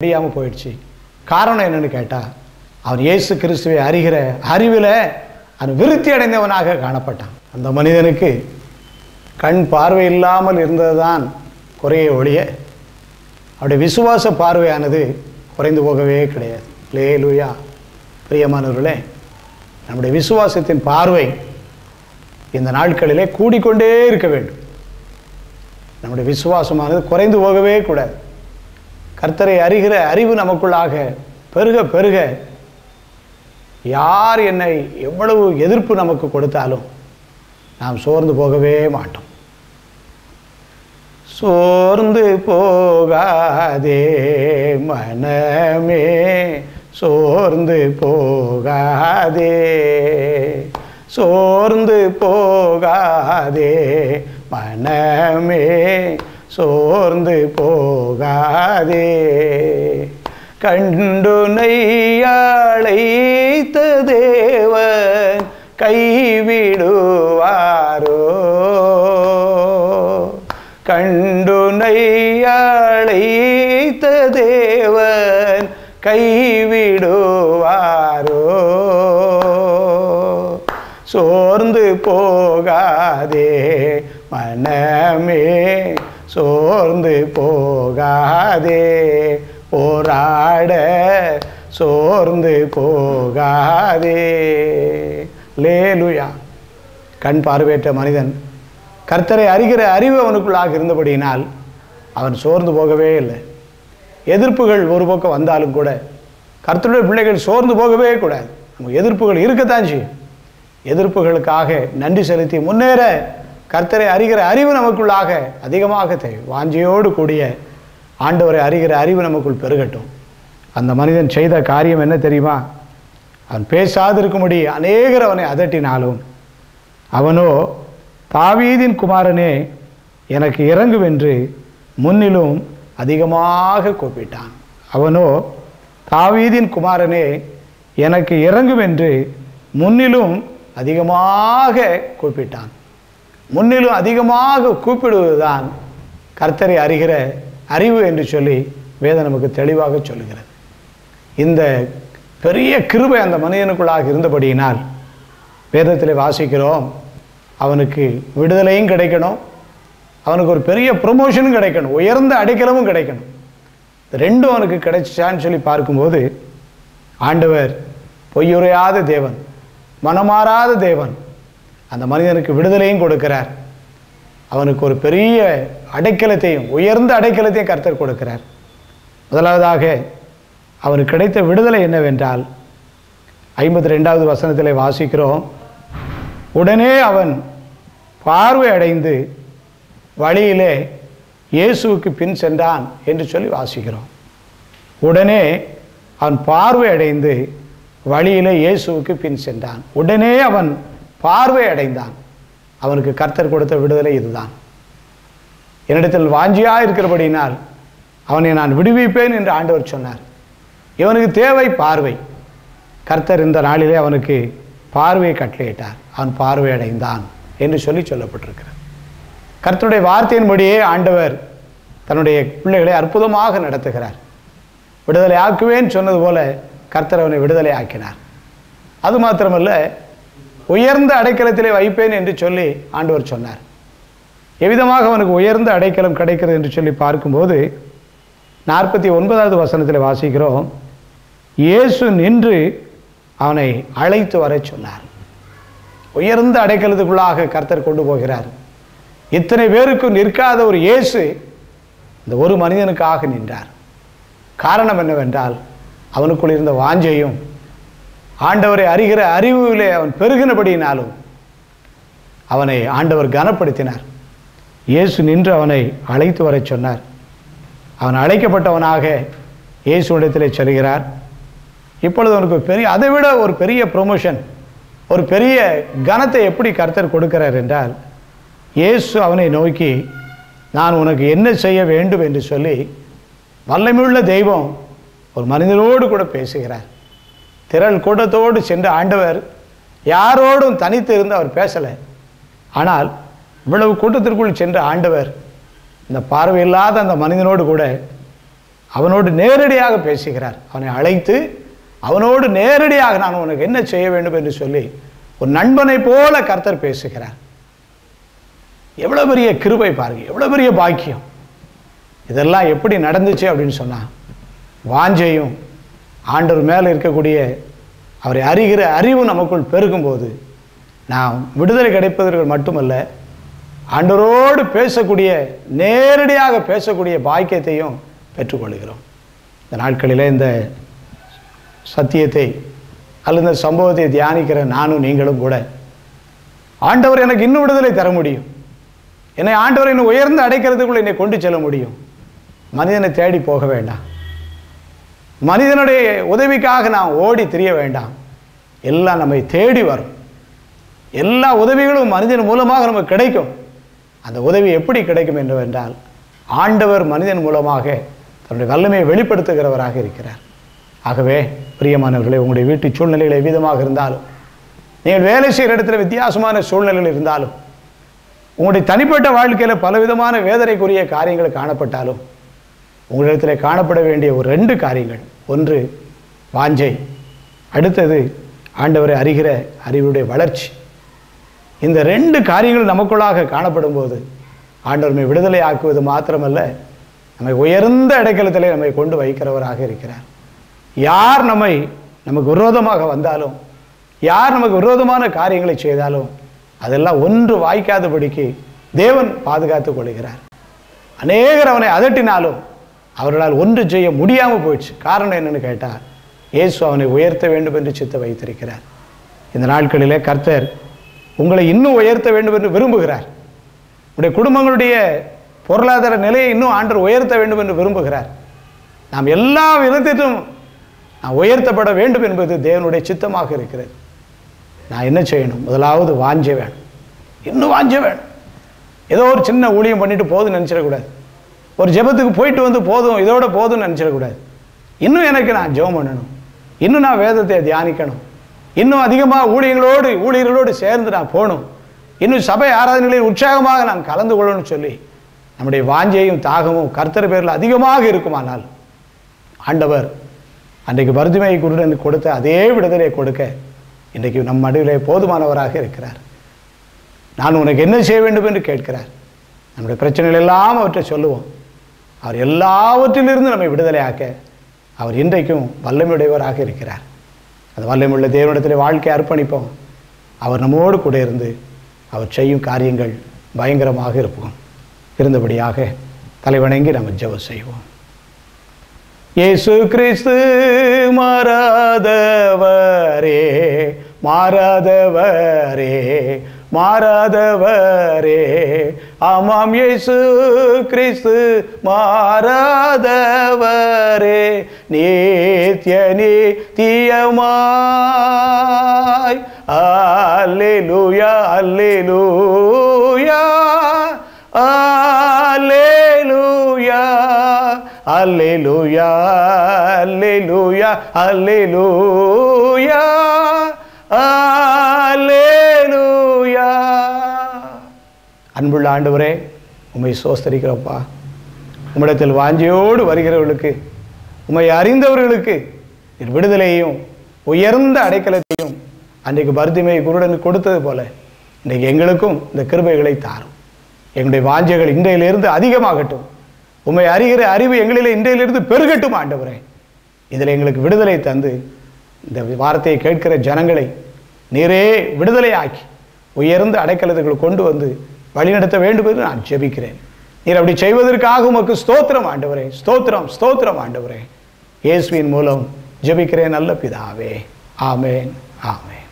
முடியாமல் போயிடுச்சு. காரணம் என்னன்னு கேட்டால், அவன் இயேசு கிறிஸ்துவை அறிகிற அறிவில் அவன் விருத்தி அடைந்தவனாக காணப்பட்டான். அந்த மனிதனுக்கு கண் பார்வை இல்லாமல் இருந்ததுதான் குறைய ஒழிய அவருடைய விசுவாச பார்வையானது குறைந்து போகவே கிடையாது. அல்லேலூயா. பிரியமானவர்களே, நம்முடைய விசுவாசத்தின் பார்வை இந்த நாட்களிலே கூடிக்கொண்டே இருக்க வேண்டும். நம்முடைய விசுவாசமானது குறைந்து போகவே கூடாது. கர்த்தரை அறிகிற அறிவு நமக்குள்ளாக பெருக பெருக யார் என்னை எவ்வளவு எதிர்ப்பு நமக்கு கொடுத்தாலும் நாம் சோர்ந்து போகவே மாட்டோம். சோர்ந்து போகாதே மனமே, சோர்ந்து போகாதே, சோர்ந்து போகாதே மனமே, சோர்ந்து போகாதே. கண்டுனை அழைத்த தேவன் கைவிடுவாரோ? கண்டுனை அழைத்த தேவன் கைவிடுவாரோ? சோர்ந்து போகாதே மனமே, சோர்ந்து போகாதே. போராட சோர்ந்து போகாதே. அல்லேலூயா. கண் பார்வையற்ற மனிதன் கர்த்தரை அறிகிற அறிவு அவனுக்குள்ளாக இருந்தபடியினால் அவன் சோர்ந்து போகவே இல்லை. எதிர்ப்புகள் ஒரு பக்கம் வந்தாலும் கூட கர்த்தருடைய பிள்ளைகள் சோர்ந்து போகவே கூடாது. நமக்கு எதிர்ப்புகள் இருக்கத்தான் செய்யும். எதிர்ப்புகளுக்காக நன்றி செலுத்தி முன்னேற கர்த்தரை அறிகிற அறிவு நமக்குள்ளாக அதிகமாக தேவை. வாஞ்சையோடு கூடிய ஆண்டவரை அறிகிற அறிவு நமக்குள் பெருகட்டும். அந்த மனிதன் செய்த காரியம் என்ன தெரியுமா? அவன் பேசாதிருக்கும்படி அநேகர் அவனை அதட்டினாலும் அவனோ, தாவீதின் குமாரனே எனக்கு இறங்கும் என்று முன்னிலும் அதிகமாக கூப்பிட்டான். அவனோ, தாவீதின் குமாரனே எனக்கு இறங்கும் என்று முன்னிலும் அதிகமாக கூப்பிட்டான். முன்னிலும் அதிகமாக கூப்பிடுவதுதான் கர்த்தரை அறிகிற அறிவு என்று சொல்லி வேதம் நமக்கு தெளிவாக சொல்லுகிறது. இந்த பெரிய கிருபை அந்த மனிதனுக்குள்ளாக இருந்தபடியினால் வேதத்தில் வாசிக்கிறோம், அவனுக்கு விடுதலையும் கிடைக்கணும், அவனுக்கு ஒரு பெரிய ப்ரொமோஷனும் கிடைக்கணும், உயர்ந்த அடைக்கலமும் கிடைக்கணும். ரெண்டும் அவனுக்கு கிடைச்சான்னு சொல்லி பார்க்கும்போது ஆண்டவர் பொய்யுரையாத தேவன், மனமாறாத தேவன், அந்த மனிதனுக்கு விடுதலையும் கொடுக்கிறார். அவனுக்கு ஒரு பெரிய அடைக்கலத்தையும் உயர்ந்த அடைக்கலத்தையும் கர்த்தர் கொடுக்கிறார். முதலாவதாக அவனுக்கு கிடைத்த விடுதலை என்னவென்றால் 52வது வசனத்திலே வாசிக்கிறோம், உடனே அவன் பார்வை அடைந்து வழியிலே இயேசுவுக்கு பின் சென்றான் என்று சொல்லி வாசிக்கிறோம். உடனே அவன் பார்வை அடைந்து வழியிலே இயேசுவுக்கு பின் சென்றான். உடனே அவன் பார்வை அடைந்தான். அவனுக்கு கர்த்தர் கொடுத்த விடுதலை இதுதான். என்னிடத்தில் வாஞ்சியாக இருக்கிறபடினால் அவனை நான் விடுவிப்பேன் என்று ஆண்டவர் சொன்னார். இவனுக்கு தேவை பார்வை. கர்த்தர் இந்த நாளிலே அவனுக்கு பார்வையை கட்டளையிட்டார். அவன் பார்வை அடைந்தான் என்று சொல்லி சொல்லப்பட்டிருக்கிறார். கர்த்தருடைய வார்த்தையின்படியே ஆண்டவர் தன்னுடைய பிள்ளைகளை அற்புதமாக நடத்துகிறார். விடுதலை ஆக்குவேன் சொன்னது போல கர்த்தர் அவனை விடுதலை ஆக்கினார். அது மாத்திரமல்ல, உயர்ந்த அடைக்கலத்திலே வைப்பேன் என்று சொல்லி ஆண்டவர் சொன்னார். எவ்விதமாக அவனுக்கு உயர்ந்த அடைக்கலம் கிடைக்கிறது என்று சொல்லி பார்க்கும்போது 49வது வசனத்தில் வாசிக்கிறோம், இயேசு நின்று அவனை அழைத்து வர சொன்னார். உயர்ந்த அடைக்கலத்துக்குள்ளாக கர்த்தர் கொண்டு போகிறார். இத்தனை பேருக்கும் நிற்காத ஒரு இயேசு இந்த ஒரு மனிதனுக்காக நின்றார். காரணம் என்னவென்றால், அவனுக்குள் இருந்த வாஞ்சையும் ஆண்டவரை அறிகிற அறிவிலே அவன் பெருகினபடியினாலும் அவனை ஆண்டவர் கனப்படுத்தினார். இயேசு நின்று அவனை அழைத்து வர சொன்னார். அவன் அழைக்கப்பட்டவனாக இயேசுவிடத்திலே செல்கிறார். இப்பொழுது அவனுக்கு பெரிய, அதை விட ஒரு பெரிய ப்ரொமோஷன், ஒரு பெரிய கனத்தை எப்படி கர்த்தர் கொடுக்கிறார் என்றால், இயேசு அவனை நோக்கி, நான் உனக்கு என்ன செய்ய வேண்டும் என்று சொல்லி வல்லமையுள்ள தெய்வம் ஒரு மனிதனோடு கூட பேசுகிறார். திரள் கூட்டத்தோடு சென்ற ஆண்டவர் யாரோடும் தனித்து இருந்து அவர் பேசலை. ஆனால் இவ்வளவு கூட்டத்திற்குள் சென்ற ஆண்டவர் இந்த பார்வையில்லாத அந்த மனிதனோடு கூட அவனோடு நேரடியாக பேசுகிறார். அவனை அழைத்து அவனோடு நேரடியாக நான் உனக்கு என்ன செய்ய வேண்டும் என்று சொல்லி ஒரு நண்பனை போல கர்த்தர் பேசுகிறார். எவ்வளவு பெரிய கிருபை பாருங்க, எவ்வளவு பெரிய பாக்கியம். இதெல்லாம் எப்படி நடந்துச்சு அப்படின்னு சொன்னா, வாஞ்சையும் ஆண்டவர் மேலே இருக்கக்கூடிய அவரை அறிகிற அறிவு நமக்குள் பெருகும்போது நாம் விடுதலை கிடைப்பதற்கு மட்டுமல்ல, ஆண்டவரோடு பேசக்கூடிய நேரடியாக பேசக்கூடிய பாக்கியத்தையும் பெற்றுக்கொள்கிறோம். இந்த நாட்களிலே இந்த சத்தியத்தை அல்லது இந்த சம்பவத்தை தியானிக்கிற நானும் நீங்களும் கூட, ஆண்டவர் எனக்கு இன்னும் விடுதலை தர முடியும், என்னை ஆண்டவர் இன்னும் உயர்ந்து அடைக்கிறதுக்குள்ள என்னை கொண்டு செல்ல முடியும். மனிதனை தேடி போக வேண்டாம், மனிதனுடைய உதவிக்காக நாம் ஓடி திரிய வேண்டாம். எல்லாம் நம்மை தேடி வரும். எல்லா உதவிகளும் மனிதன் மூலமாக நமக்கு கிடைக்கும். அந்த உதவி எப்படி கிடைக்கும் என்றால், ஆண்டவர் மனிதன் மூலமாக தன்னுடைய வல்லமையை வெளிப்படுத்துகிறவராக இருக்கிறார். ஆகவே பிரியமானவர்களே, உங்களுடைய வீட்டு சூழ்நிலைகள் எவ்விதமாக இருந்தாலும், நீங்கள் வேலை செய்கிற இடத்துல வித்தியாசமான சூழ்நிலைகள் இருந்தாலும், உங்களுடைய தனிப்பட்ட வாழ்க்கையில் பலவிதமான வேதனைக்குரிய காரியங்கள் காணப்பட்டாலும், உங்களிடத்தில் காணப்பட வேண்டிய ஒரு 2 காரியங்கள். ஒன்று வாஞ்சை, அடுத்தது ஆண்டவரை அறிகிற அறிவுடைய வளர்ச்சி. இந்த 2 காரியங்கள் நமக்குள்ளாக காணப்படும் போது ஆண்டவர் நம்மை விடுதலை ஆக்குவது மாத்திரமல்ல, நம்மை உயர்ந்த இடைக்கலத்திலே நம்மை கொண்டு வைக்கிறவராக இருக்கிறார். யார் நமக்கு விரோதமாக வந்தாலும், யார் நமக்கு விரோதமான காரியங்களை செய்தாலும் அதெல்லாம் ஒன்று வாய்க்காதபடிக்கு தேவன் பாதுகாத்துக் கொள்கிறார். அநேகர் அவனை அதட்டினாலும் அவர்களால் ஒன்று செய்ய முடியாமல் போயிடுச்சு. காரணம் என்னன்னு கேட்டால், இயேசு அவனை உயர்த்த வேண்டும் என்று சித்த வைத்திருக்கிறார். இந்த நாட்களிலே கர்த்தர் உங்களை இன்னும் உயர்த்த வேண்டும் என்று விரும்புகிறார். உங்களுடைய குடும்பங்களுடைய பொருளாதார நிலையை இன்னும் ஆண்டவர் உயர்த்த வேண்டும் என்று விரும்புகிறார். நாம் எல்லா விதத்திலும் நான் உயர்த்தப்பட வேண்டும் என்பது தேவனுடைய சித்தமாக இருக்கிறது. நான் என்ன செய்யணும்? முதலாவது வாஞ்சை வேணும், இன்னும் வாஞ்சை வேணும். ஏதோ ஒரு சின்ன ஊழியம் பண்ணிட்டு போதும்னு நினச்சிடக்கூடாது. ஒரு ஜெபத்துக்கு போயிட்டு வந்து போதும், இதோட போதும்னு நினச்சிடக்கூடாது. இன்னும் எனக்கு நான் ஜெபம் பண்ணணும், இன்னும் நான் வேதத்தை தியானிக்கணும், இன்னும் அதிகமாக ஊழியர்களோடு சேர்ந்து நான் போகணும், இன்னும் சபை ஆராதனைகளில் உற்சாகமாக நான் கலந்து கொள்ளணும்னு சொல்லி நம்முடைய வாஞ்சையும் தாகமும் கர்த்தர் பேரில் அதிகமாக இருக்குமானால், ஆண்டவர் அன்றைக்கு பர்திமை குருடன் கொடுத்த அதே விடுதலை கொடுக்க இன்றைக்கு நம் நடுவிலே போதுமானவராக இருக்கிறார். நான் உனக்கு என்ன செய்ய வேண்டும் என்று கேட்கிறார். நம்முடைய பிரச்சனைகள் எல்லாம் அவற்றை சொல்லுவோம். அவர் எல்லாவற்றிலிருந்து நம்மை விடுதலை ஆக்க அவர் இன்றைக்கும் வல்லமையுடையவராக இருக்கிறார். அந்த வல்லமையுள்ள தேவனிடத்தில் வாழ்க்கை அர்ப்பணிப்போம். அவர் நம்மோடு கூட இருந்து அவர் செய்யும் காரியங்கள் பயங்கரமாக இருந்தபடியாக தலைவணங்கி நம்ம ஜெபம் செய்வோம். இயேசு கிறிஸ்து மாறாதவரே, மாறாதவரே, மாறாதவரே, ஆமாம் இயேசு கிறிஸ்து மாறாதவரே, நித்திய நித்தியமாய். அல்லேலூயா, அல்லேலூயா, அல்லேலூயா, அல்லேலூயா, அல்லேலூயா, அல்லேலூயா, அல்லேலூயா. அன்புள்ள ஆண்டவரே, உம்மை ஸ்தோத்திரிக்கிறோம்ப்பா. உம்மிடத்தில் வாஞ்சையோடு வருகிறவர்களுக்கு, உம்மை அறிந்தவர்களுக்கு விடுதலையும் உயர்ந்த அடைக்கலத்தையும் அன்றைக்கு பர்திமை குருடனுக்கு கொடுத்தது போல இன்றைக்கு எங்களுக்கும் இந்த கிருபைகளை தாரும். எங்களுடைய வாஞ்சைகள் இன்றையிலிருந்து அதிகமாகட்டும். உம்மை அறிகிற அறிவு எங்களிலே இன்றையிலிருந்து பெருகட்டும். ஆண்டவரே, இதில் எங்களுக்கு விடுதலை தந்து இந்த வார்த்தையை கேட்கிற ஜனங்களை நீரே விடுதலை ஆக்கி உயர்ந்த அடைக்கலத்துக்குள் கொண்டு வந்து வழிநடத்த வேண்டும் என்று நான் ஜெபிக்கிறேன். நீர் அப்படி செய்வதற்காக உமக்கு ஸ்தோத்திரம் ஆண்டவரே, ஸ்தோத்திரம், ஸ்தோத்திரம் ஆண்டவரே. இயேசுவின் மூலம் ஜெபிக்கிறேன் நல்ல பிதாவே. ஆமேன், ஆமேன்.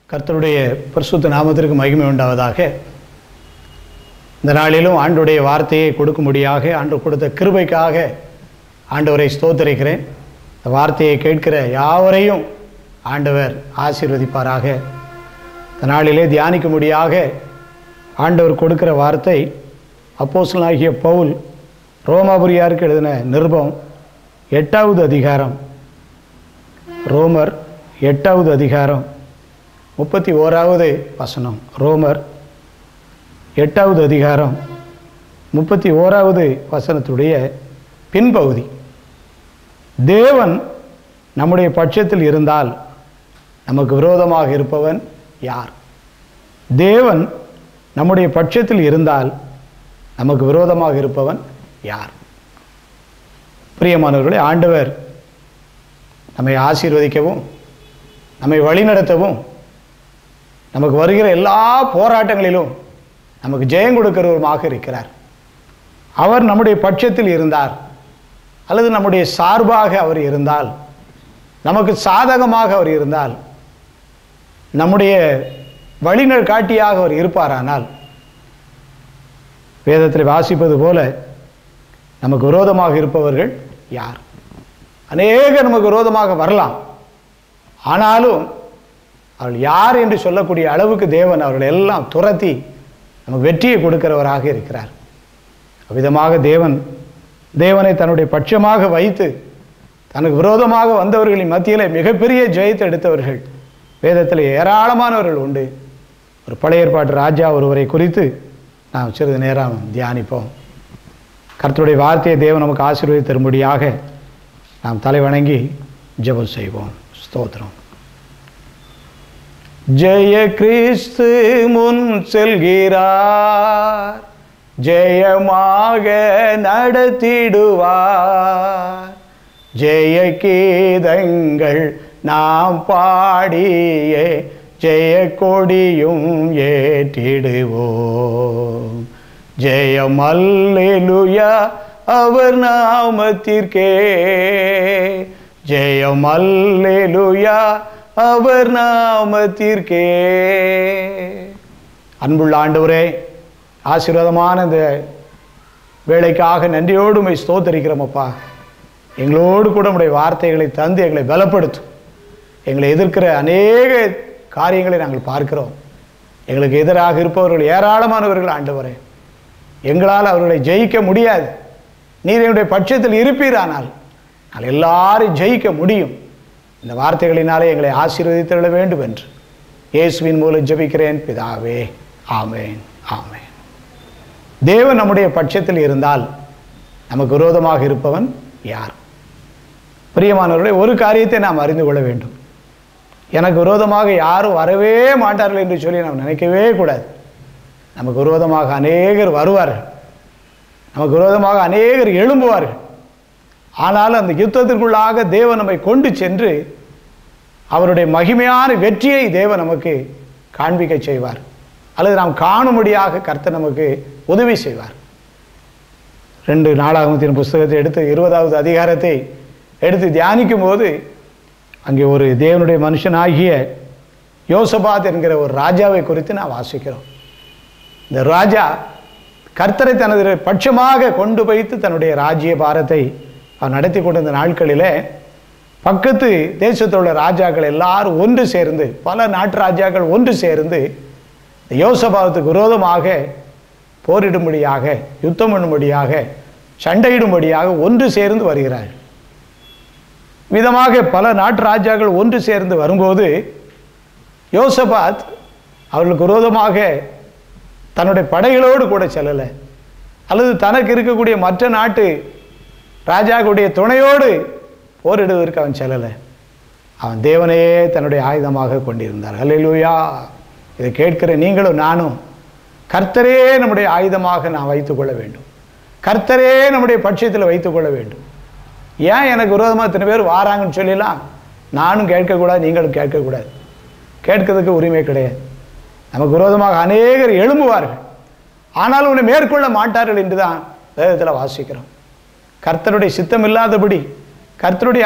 கர்த்தருடைய பரிசுத்த நாமத்திற்கு மகிமை உண்டாவதாக. இந்த நாளிலும் ஆண்டவருடைய வார்த்தையை கொடுக்கும்படியாக ஆண்டவர் கொடுத்த கிருபைக்காக ஆண்டவரை ஸ்தோத்திரிக்கிறேன். இந்த வார்த்தையை கேட்கிற யாவரையும் ஆண்டவர் ஆசீர்வதிப்பாராக. இந்த நாளிலே தியானிக்கும்படியாக ஆண்டவர் கொடுக்கிற வார்த்தை அப்போஸ்தலனாகிய பவுல் ரோமாபுரியாருக்கு எழுதின நிருபம் 8வது அதிகாரம், ரோமர் 8வது அதிகாரம் 31வது வசனம். ரோமர் 8வது அதிகாரம் 31வது வசனத்துடைய பின்பகுதி. தேவன் நம்முடைய பட்சத்தில் இருந்தால் நமக்கு விரோதமாக இருப்பவன் யார்? தேவன் நம்முடைய பட்சத்தில் இருந்தால் நமக்கு விரோதமாக இருப்பவன் யார்? பிரியமானவர்களே, ஆண்டவர் நம்மை ஆசீர்வதிக்கவும் நம்மை வழிநடத்தவும் நமக்கு வருகிற எல்லா போராட்டங்களிலும் நமக்கு ஜெயம் கொடுக்கிறவருமாக இருக்கிறார். அவர் நம்முடைய பட்சத்தில் இருந்தார் அல்லது நம்முடைய சார்பாக அவர் இருந்தால், நமக்கு சாதகமாக அவர் இருந்தால், நம்முடைய வழிகாட்டியாக அவர் இருப்பாரானால், வேதத்தில் வாசிப்பது போல நமக்கு விரோதமாக இருப்பவர்கள் யார்? அநேகர் நமக்கு விரோதமாக வரலாம். ஆனாலும் அவர்கள் யார் என்று சொல்லக்கூடிய அளவுக்கு தேவன் அவர்கள் எல்லாம் துரத்தி நமக்கு வெற்றியை கொடுக்கிறவராக இருக்கிறார். அவ்விதமாக தேவனை தன்னுடைய பட்சமாக வைத்து தனக்கு விரோதமாக வந்தவர்களின் மத்தியில் மிகப்பெரிய ஜெயத்தை எடுத்தவர்கள் வேதத்தில் ஏராளமானவர்கள் உண்டு. ஒரு பழைய ஏற்பாட்டு ராஜா ஒருவரை குறித்து நாம் சிறிது நேரம் தியானிப்போம். கர்த்தருடைய வார்த்தையை தேவன் நமக்கு ஆசீர்வதித்து தரும்படியாக நாம் தலை வணங்கி ஜெபம் செய்வோம். ஸ்தோத்திரம். ஜெய கிறிஸ்து முன் செல்கிறார், ஜெயமாக நடத்திடுவார். ஜெய கீதங்கள் நாம் பாடியே ஜெய கொடியும் ஏற்றிடுவோம். ஜெயம் அல்லேலூயா அவர் நாமத்திற்கே, ஜெயம் அல்லேலூயா அவர் நாமத்திற்கே. அன்புள்ள ஆண்டவரே, ஆசீர்வாதமான இந்த வேலைக்காக நன்றியோடு உம்மை ஸ்தோத்தரிக்கிறோம். அப்பா, எங்களோடு கூட உம்முடைய வார்த்தைகளை தந்து எங்களை பலப்படுத்தும். எங்களை எதிர்க்கிற அநேக காரியங்களை நாங்கள் பார்க்கிறோம். எங்களுக்கு எதிராக இருப்பவர்கள் ஏராளமானவர்கள் ஆண்டவரே. எங்களால் அவர்களை ஜெயிக்க முடியாது. நீர் என்னுடைய பட்சத்தில் இருப்பீரானால் நான் எல்லாரும் ஜெயிக்க முடியும். இந்த வார்த்தைகளினாலே எங்களை ஆசீர்வதித்துள்ள வேண்டும் என்று இயேசுவின் மூலம் ஜெபிக்கிறேன் பிதாவே. ஆமேன், ஆமேன். தேவன் நம்முடைய பட்சத்தில் இருந்தால் நமக்கு விரோதமாக இருப்பவன் யார்? பிரியமானவர்களே, ஒரு காரியத்தை நாம் அறிந்து கொள்ள வேண்டும். எனக்கு விரோதமாக யாரும் வரவே மாட்டார்கள் என்று சொல்லி நாம் நினைக்கவே கூடாது. நமக்கு விரோதமாக அநேகர் வருவார்கள், நமக்கு விரோதமாக அநேகர் எழும்புவார்கள். ஆனால் அந்த யுத்தத்திற்குள்ளாக தேவன் நம்மை கொண்டு சென்று அவருடைய மகிமையான வெற்றியை தேவன் நமக்கு காண்பிக்க செய்வார், அல்லது நாம் காணும்படியாக கர்த்தர் நமக்கு உதவி செய்வார். 2 நாளாகமத்தின் புஸ்தகத்தை எடுத்து 20வது அதிகாரத்தை எடுத்து தியானிக்கும் போது அங்கே ஒரு தேவனுடைய மனுஷனாகிய யோசபாத் என்கிற ஒரு ராஜாவை குறித்து நான் வாசிக்கிறோம். இந்த ராஜா கர்த்தரை தனது பட்சமாக கொண்டு வைத்து தன்னுடைய ராஜ்ய பாரத்தை அவர் நடத்தி கொண்டிருந்த நாட்களிலே பக்கத்து தேசத்தில் உள்ள ராஜாக்கள் எல்லாரும் ஒன்று சேர்ந்து, பல நாட்டு ராஜாக்கள் ஒன்று சேர்ந்து யோசபாத்துக்கு விரோதமாக போரிடும்படியாக, யுத்தம் பண்ணும்படியாக, சண்டையிடும்படியாக ஒன்று சேர்ந்து வருகிறார்கள். விதமாக பல நாட்டு ராஜாக்கள் ஒன்று சேர்ந்து வரும்போது யோசபாத் அவர்களுக்கு விரோதமாக தன்னுடைய படைகளோடு கூட செல்லலை, அல்லது தனக்கு இருக்கக்கூடிய மற்ற நாட்டு ராஜாக்களுடைய துணையோடு போரிடுவதற்கு அவன் செல்லலை. அவன் தேவனையே தன்னுடைய ஆயுதமாக கொண்டிருந்தார். அல்லேலூயா. இதை கேட்கிற நீங்களும் நானும் கர்த்தரே நம்முடைய ஆயுதமாக நான் வைத்துக்கொள்ள வேண்டும். கர்த்தரே நம்முடைய பட்சத்தில் வைத்துக்கொள்ள வேண்டும். ஏன் எனக்கு விரோதமாக இத்தனை பேர் வாராங்கன்னு சொல்லலாம் நானும் கேட்கக்கூடாது, நீங்களும் கேட்கக்கூடாது. கேட்கறதுக்கு உரிமை கிடையாது. நமக்கு விரோதமாக அநேகர் எழும்புவார்கள், ஆனாலும் உன்னை மேற்கொள்ள மாட்டார்கள் என்று தான் வேதத்தில் வாசிக்கிறோம். கர்த்தருடைய சித்தம் இல்லாதபடி, கர்த்தருடைய